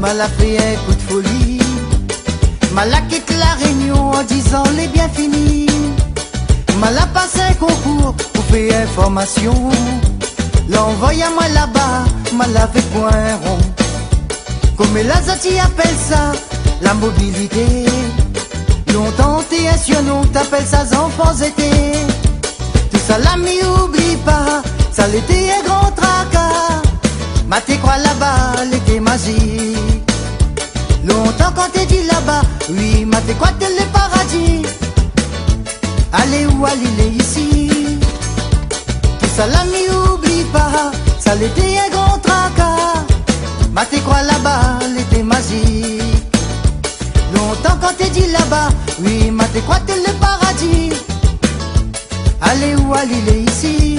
mal a fait un coup de folie. Mal a quitté la réunion en disant les bien fini. Mal a passé un concours pour faire information. L'envoya moi là-bas, mal a fait point rond. Comme les Azati appellent ça, la mobilité. Longtemps t'es un surnom, t'appelles ça enfants été. Tout ça l'ami oublie pas, ça l'était un grand tracas. Ma t'es quoi là-bas, l'été magique. Longtemps quand t'es dit là-bas, oui, ma t'es quoi t'es le paradis. Allez où aller ici. Tout ça l'ami oublie pas, ça l'était un grand tracas. Ma t'es quoi là-bas, l'été magique. Longtemps quand t'es dit là-bas, oui, ma t'es quoi t'es le paradis. Allez où aller ici.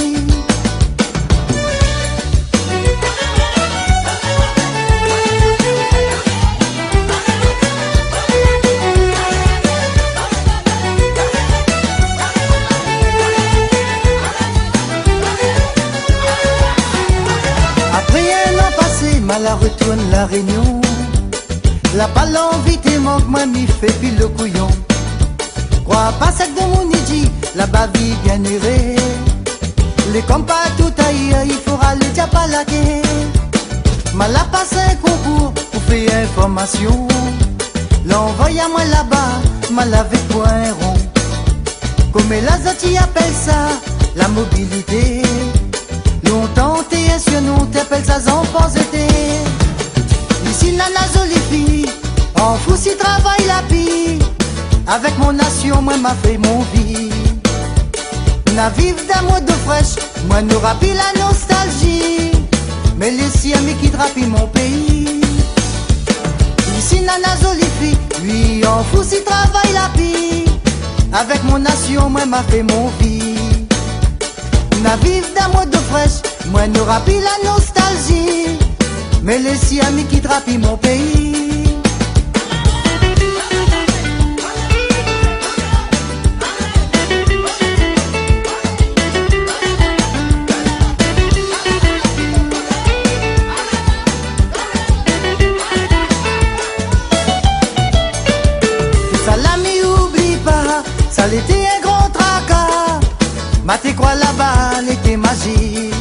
Mal à retourne la réunion. La balle envie te manque, moi m'y fait puis le couillon. Crois pas ça que de mon dit, là-bas vie bien errée. Les compas tout ailleurs, il faudra le diapalaquer. Mal a passé un concours pour faire information. L'envoya moi là-bas, mal avec point rond. Comme les Azati appellent ça, la mobilité. Longtemps t'es un surnom, t'appelles ça enfants été. Ici nana jolie fille, en fou si travaille la pie. Avec mon nation, moi m'a fait mon vie. Na vive d'amour de fraîche, moi nous rappi la nostalgie. Mais les siens qui rappi mon pays. Ici nana jolie fille, lui en fou si travaille la pie. Avec mon nation, moi m'a fait mon vie. Na vive d'amour de fraîche, moi nous rappi la nostalgie. Mais les siens qui rappi mon pays. Ça l'ami oublie pas, ça l'était un grand tracas. Ma t'es quoi là-bas, l'été magique.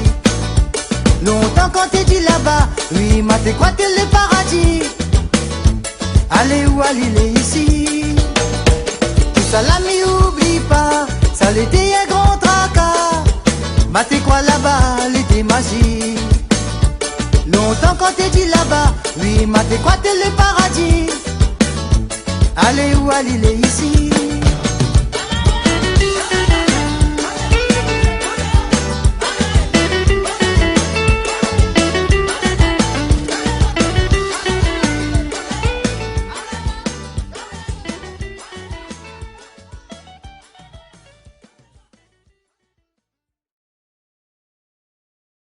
Longtemps quand t'es dit là-bas, oui, ma t'es quoi t'es le paradis. Allez où aller ici. Tout ça l'ami oublie pas, ça l'était un grand tracas. Ma t'es quoi là-bas, l'été magique. Longtemps quand t'es dit là-bas, oui, ma t'es quoi t'es le paradis. Allez où aller ici.